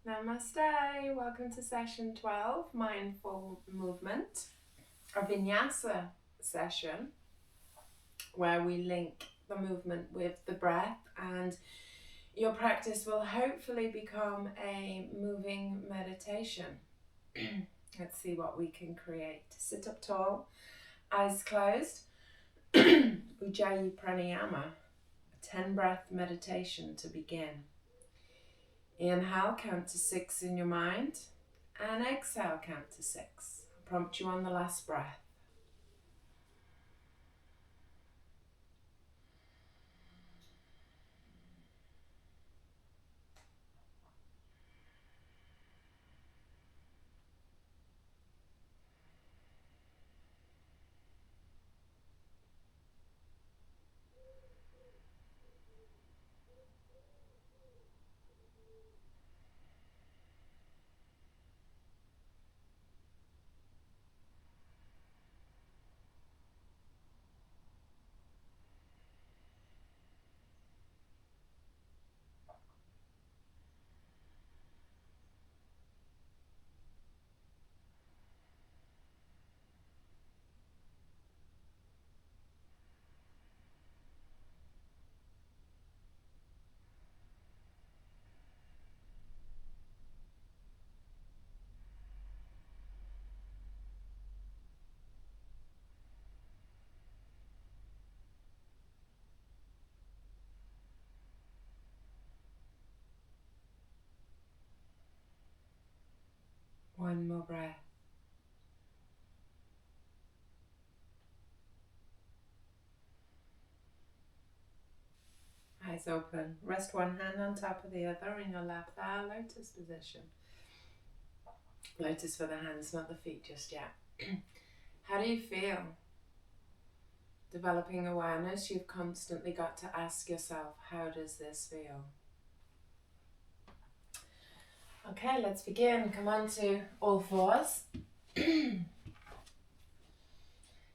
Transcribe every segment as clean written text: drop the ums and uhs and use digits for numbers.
Namaste. Welcome to session 12, mindful movement, a vinyasa session where we link the movement with the breath, and your practice will hopefully become a moving meditation. Let's see what we can create. Sit up tall, eyes closed. Ujjayi Pranayama, a 10 breath meditation to begin. Inhale, count to 6 in your mind, and exhale, count to 6. I'll prompt you on the last breath. One more breath. Eyes open. Rest one hand on top of the other in your lap there, lotus position. Lotus for the hands, not the feet just yet. How do you feel? Developing awareness, you've constantly got to ask yourself, how does this feel? Okay, let's begin. Come on to all fours.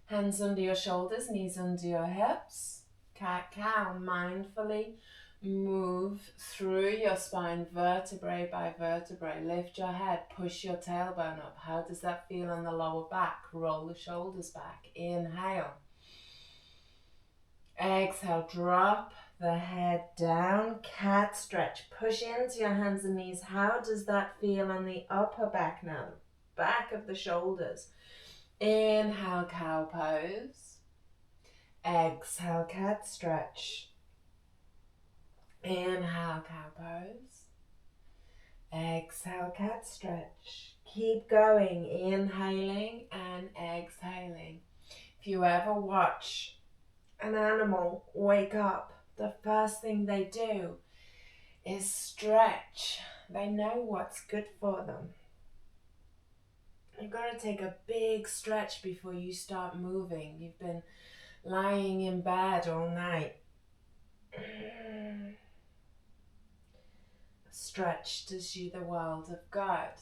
Hands under your shoulders, knees under your hips. Cat-cow, mindfully move through your spine vertebrae by vertebrae. Lift your head, push your tailbone up. How does that feel in the lower back? Roll the shoulders back. Inhale. Exhale, drop the head down. Cat stretch. Push into your hands and knees. How does that feel on the upper back now? The back of the shoulders. Inhale, cow pose. Exhale, cat stretch. Inhale, cow pose. Exhale, cat stretch. Keep going, inhaling and exhaling. If you ever watch an animal wake up, the first thing they do is stretch. They know what's good for them. You've got to take a big stretch before you start moving. You've been lying in bed all night. Stretch does you the world of good.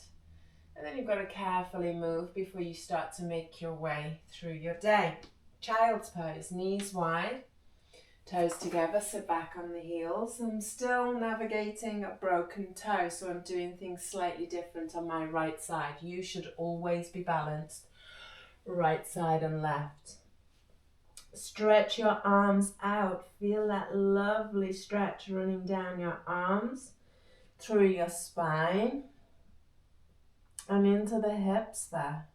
And then you've got to carefully move before you start to make your way through your day. Child's pose, knees wide, toes together, sit back on the heels. I'm still navigating a broken toe, so I'm doing things slightly different on my right side. You should always be balanced, right side and left. Stretch your arms out. Feel that lovely stretch running down your arms, through your spine, and into the hips there.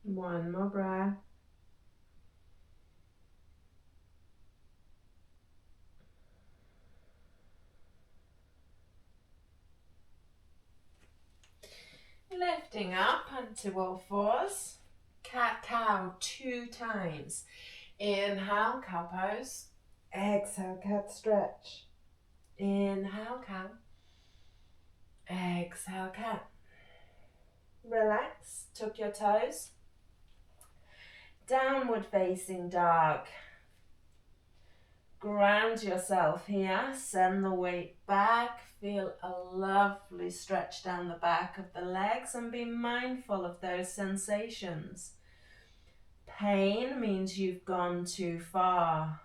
One more breath. Lifting up onto all fours. Cat-cow 2 times. Inhale, cow pose. Exhale, cat stretch. Inhale, cow. Exhale, cat. Relax, tuck your toes. Downward facing dog. ground yourself here, send the weight back, feel a lovely stretch down the back of the legs and be mindful of those sensations. Pain means you've gone too far.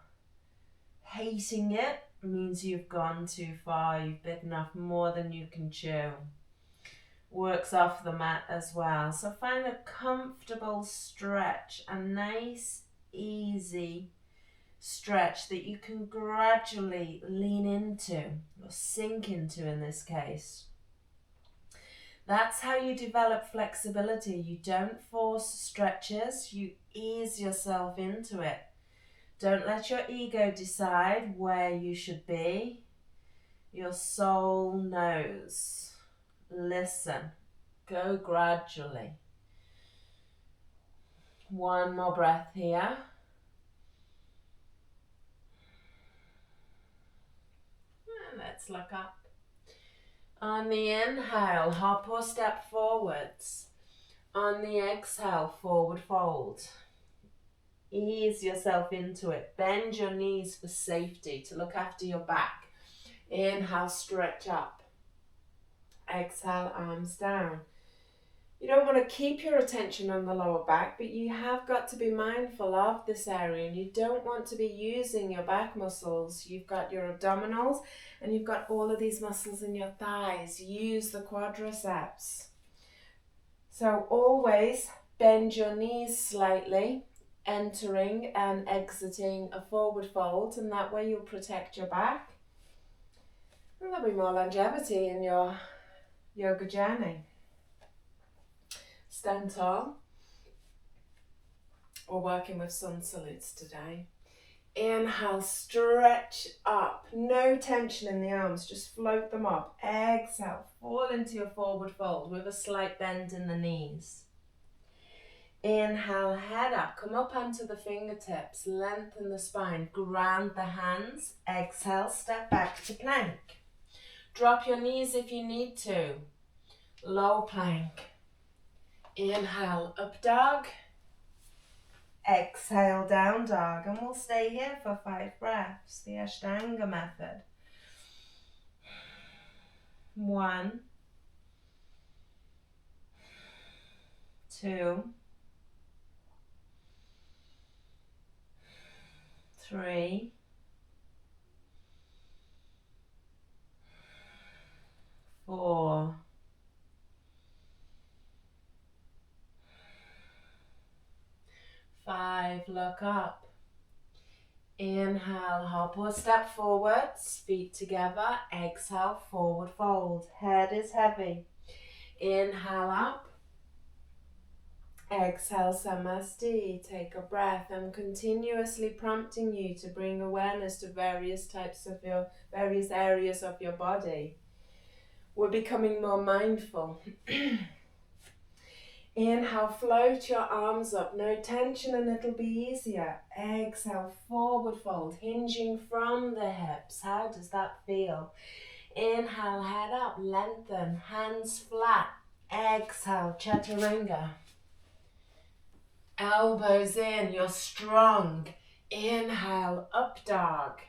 Hating it means you've gone too far, you've bitten off more than you can chew. Works off the mat as well. So find a comfortable stretch, a nice, easy stretch that you can gradually lean into, or sink into in this case. That's how you develop flexibility. You don't force stretches, you ease yourself into it. Don't let your ego decide where you should be. Your soul knows. Listen. Go gradually. One more breath here. And let's look up. On the inhale, hop or step forwards. On the exhale, forward fold. Ease yourself into it. Bend your knees for safety, to look after your back. Inhale, stretch up. Exhale, arms down. You don't want to keep your attention on the lower back, but you have got to be mindful of this area, and you don't want to be using your back muscles. You've got your abdominals and you've got all of these muscles in your thighs. Use the quadriceps. So always bend your knees slightly, entering and exiting a forward fold, and that way you'll protect your back. And there'll be more longevity in your yoga journey. Stand tall. We're working with sun salutes today. Inhale, stretch up. No tension in the arms, just float them up. Exhale, fall into your forward fold with a slight bend in the knees. Inhale, head up, come up onto the fingertips, lengthen the spine, ground the hands. Exhale, step back to plank. Drop your knees if you need to. Low plank. Inhale, up dog. Exhale, down dog. And we'll stay here for 5 breaths, the Ashtanga method. 1, 2, 3, 4, 5, look up. Inhale, hop or step forwards, feet together. Exhale, forward fold. Head is heavy. Inhale up. Exhale, Samasti. Take a breath. I'm continuously prompting you to bring awareness to various areas of your body. We're becoming more mindful. Inhale, float your arms up, no tension, and it'll be easier. Exhale, forward fold, hinging from the hips. How does that feel? Inhale, head up, lengthen, hands flat. Exhale, chaturanga. Elbows in, you're strong. Inhale, up dog.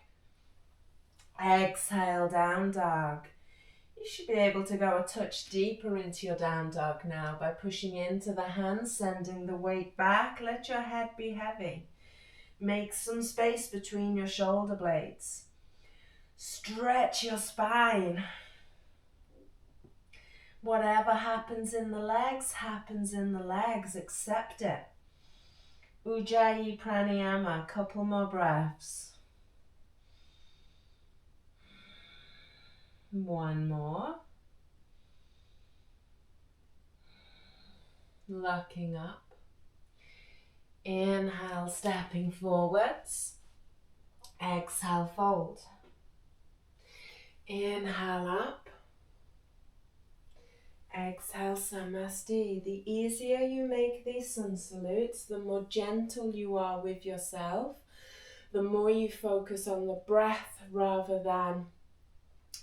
Exhale, down dog. You should be able to go a touch deeper into your down dog now by pushing into the hands, sending the weight back. Let your head be heavy. Make some space between your shoulder blades. Stretch your spine. Whatever happens in the legs, happens in the legs. Accept it. Ujjayi pranayama, couple more breaths. 1 more. Locking up. Inhale, stepping forwards. Exhale, fold. Inhale up. Exhale, Samasti. The easier you make these sun salutes, the more gentle you are with yourself, the more you focus on the breath rather than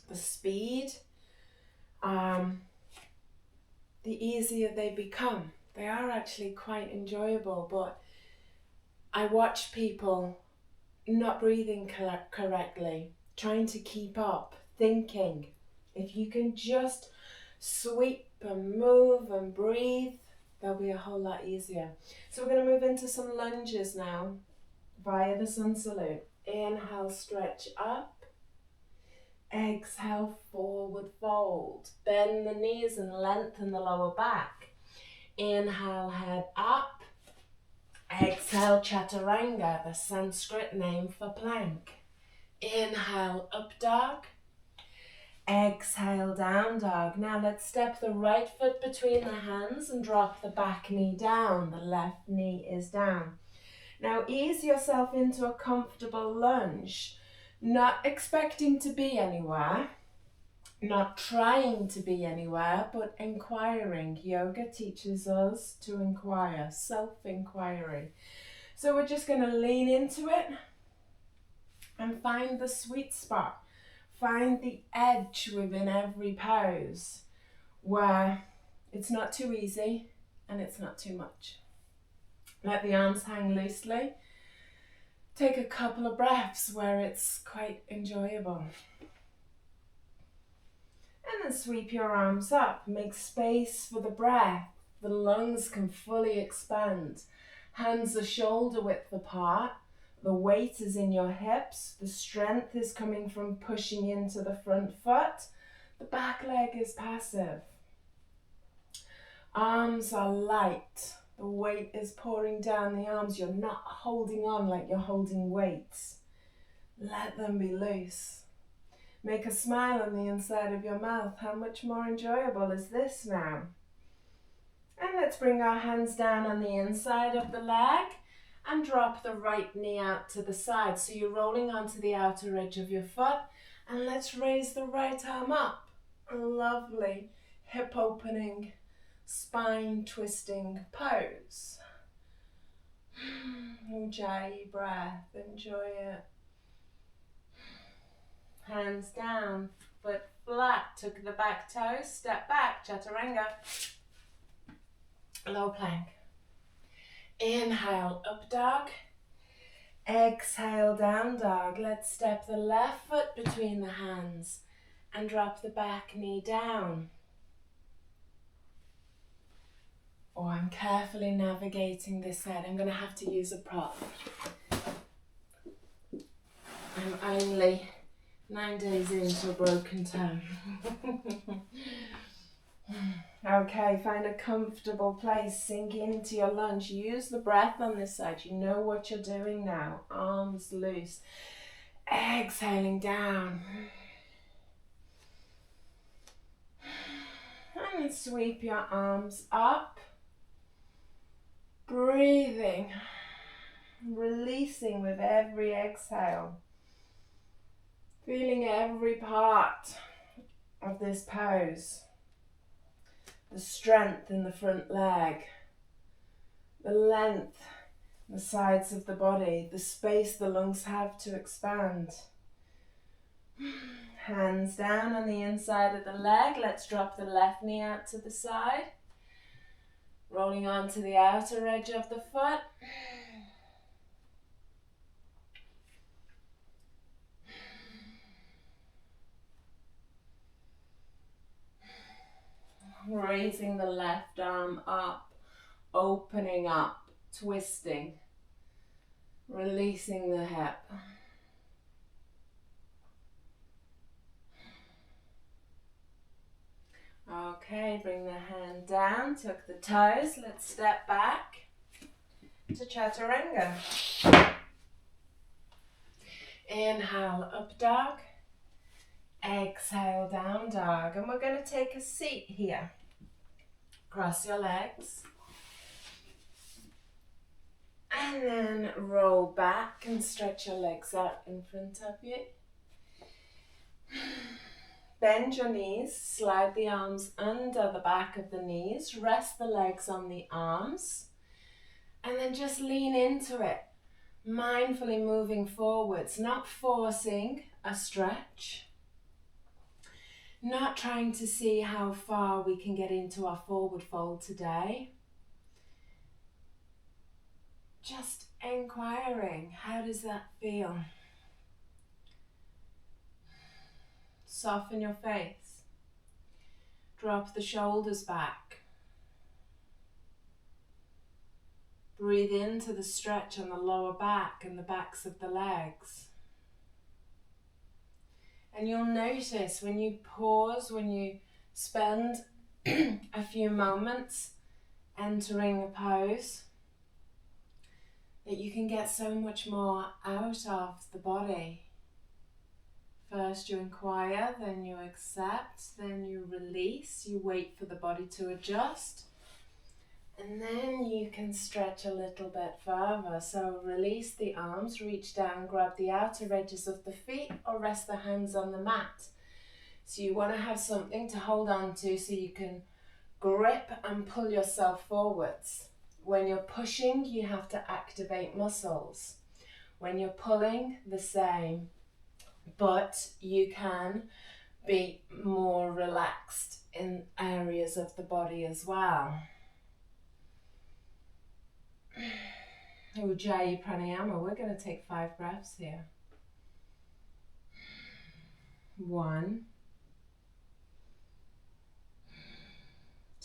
the speed, the easier they become. They are actually quite enjoyable, but I watch people not breathing correctly, trying to keep up, thinking. If you can just sweep and move and breathe, they'll be a whole lot easier. So we're going to move into some lunges now via the sun salute. Inhale, stretch up. Exhale, forward fold. Bend the knees and lengthen the lower back. Inhale, head up. Exhale, chaturanga, the Sanskrit name for plank. Inhale, up dog. Exhale, down dog. Now let's step the right foot between the hands and drop the back knee down. The left knee is down. Now ease yourself into a comfortable lunge, not expecting to be anywhere, not trying to be anywhere, but inquiring. Yoga teaches us to inquire, self-inquiry. So we're just going to lean into it and find the sweet spot. Find the edge within every pose where it's not too easy and it's not too much. Let the arms hang loosely. Take a couple of breaths where it's quite enjoyable. And then sweep your arms up. Make space for the breath. The lungs can fully expand. Hands are shoulder width apart. The weight is in your hips. The strength is coming from pushing into the front foot. The back leg is passive. Arms are light. The weight is pouring down the arms. You're not holding on like you're holding weights. Let them be loose. Make a smile on the inside of your mouth. How much more enjoyable is this now? And let's bring our hands down on the inside of the leg and drop the right knee out to the side. So you're rolling onto the outer edge of your foot. And let's raise the right arm up. A lovely hip opening, spine twisting pose. Ujjayi breath, enjoy it. Hands down, foot flat, tuck the back toes, step back, chaturanga. Low plank. Inhale, up dog. Exhale, down dog. Let's step the left foot between the hands and drop the back knee down. Oh, I'm carefully navigating this head. I'm going to have to use a prop. I'm only 9 days into a broken toe. Okay, find a comfortable place. Sink into your lunge. Use the breath on this side. You know what you're doing now. Arms loose. Exhaling down. And sweep your arms up. Breathing. Releasing with every exhale. Feeling every part of this pose. The strength in the front leg, the length, the sides of the body, the space the lungs have to expand. Hands down on the inside of the leg. Let's drop the left knee out to the side. Rolling onto the outer edge of the foot. Raising the left arm up, opening up, twisting, releasing the hip. Okay, bring the hand down, tuck the toes. Let's step back to chaturanga. Inhale, up dog. Exhale, down dog. And we're going to take a seat here. Cross your legs. And then roll back and stretch your legs out in front of you. Bend your knees, slide the arms under the back of the knees, rest the legs on the arms, and then just lean into it, mindfully moving forwards, not forcing a stretch, not trying to see how far we can get into our forward fold today. just inquiring, how does that feel? Soften your face. Drop the shoulders back. Breathe into the stretch on the lower back and the backs of the legs. And you'll notice when you pause, when you spend a few moments entering a pose, that you can get so much more out of the body. First you inquire, then you accept, then you release, you wait for the body to adjust, and then you can stretch a little bit further. So release the arms, reach down, grab the outer edges of the feet or rest the hands on the mat. So you want to have something to hold on to so you can grip and pull yourself forwards. When you're pushing, you have to activate muscles. When you're pulling, the same. But you can be more relaxed in areas of the body as well. Ujjayi pranayama, we're going to take 5 breaths here. 1,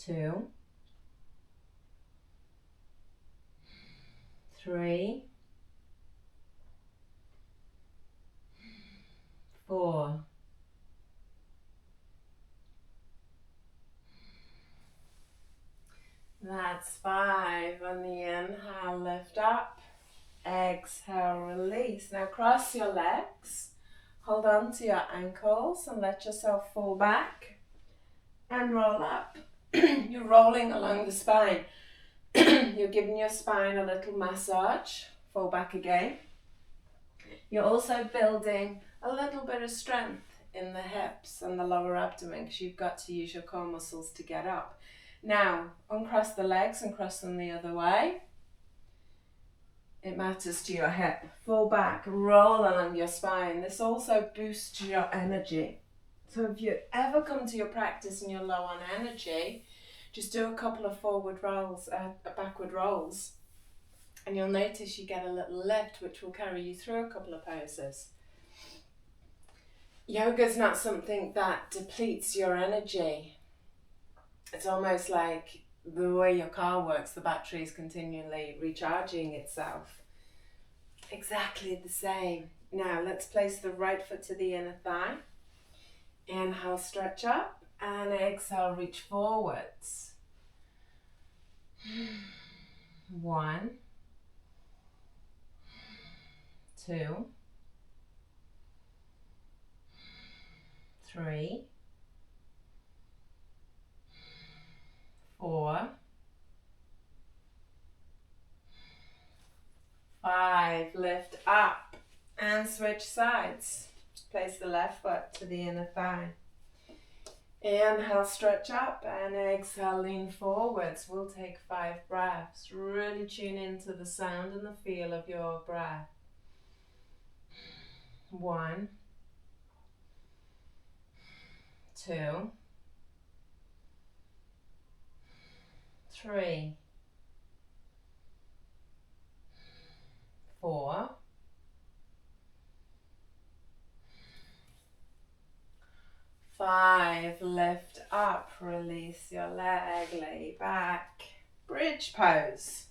2, 3, 4. That's 5. On the inhale, lift up. Exhale, release. Now cross your legs. Hold on to your ankles and let yourself fall back and roll up. You're rolling along the spine. You're giving your spine a little massage. Fall back again. You're also building a little bit of strength in the hips and the lower abdomen because you've got to use your core muscles to get up. Now, uncross the legs and cross them the other way. It matters to your hip. Fall back, roll along your spine. This also boosts your energy. So if you ever come to your practice and you're low on energy, just do a couple of forward rolls, backward rolls, and you'll notice you get a little lift which will carry you through a couple of poses. Yoga is not something that depletes your energy. It's almost like the way your car works, the battery is continually recharging itself. Exactly the same. Now let's place the right foot to the inner thigh. Inhale, stretch up, and exhale, reach forwards. 1, 2, 3, 4, 5. Lift up and switch sides. Place the left foot to the inner thigh. Inhale, stretch up, and exhale, lean forwards. We'll take 5 breaths. Really tune into the sound and the feel of your breath. 1, 2, 3, 4, 5. Lift up, release your leg, lay back. Bridge pose.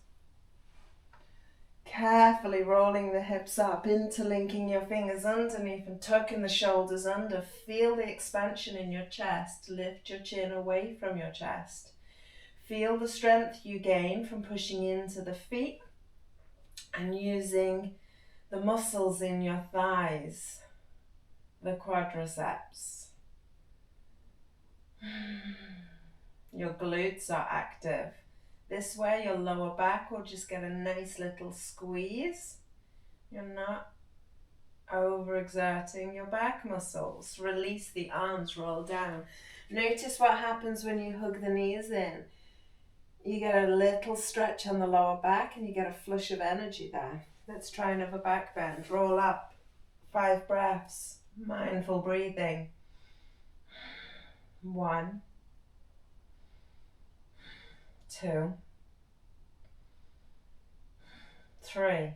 Carefully rolling the hips up, interlinking your fingers underneath and tucking the shoulders under. Feel the expansion in your chest. Lift your chin away from your chest. Feel the strength you gain from pushing into the feet and using the muscles in your thighs, the quadriceps. Your glutes are active. This way your lower back will just get a nice little squeeze. You're not overexerting your back muscles. Release the arms, roll down. Notice what happens when you hug the knees in. You get a little stretch on the lower back and you get a flush of energy there. Let's try another back bend. Roll up. 5 breaths. Mindful breathing. 1, 2, 3,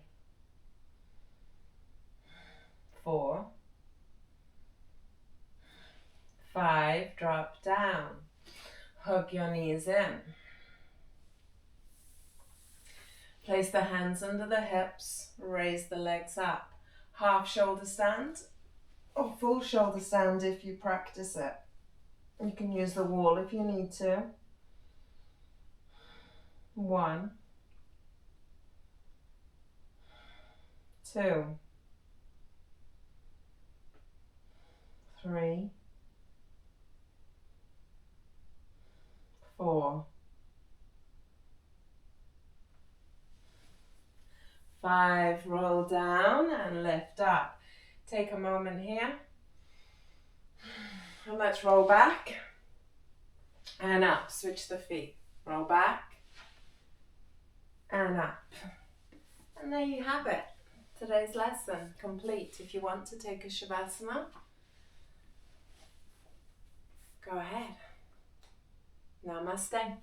4, 5, drop down. Hug your knees in. Place the hands under the hips, raise the legs up. Half shoulder stand or full shoulder stand if you practice it. You can use the wall if you need to. 1, 2, 3, 4, 5, roll down and lift up. Take a moment here and let's roll back and up. Switch the feet. Roll back and up. And there you have it. Today's lesson complete. If you want to take a Shavasana, go ahead. Namaste.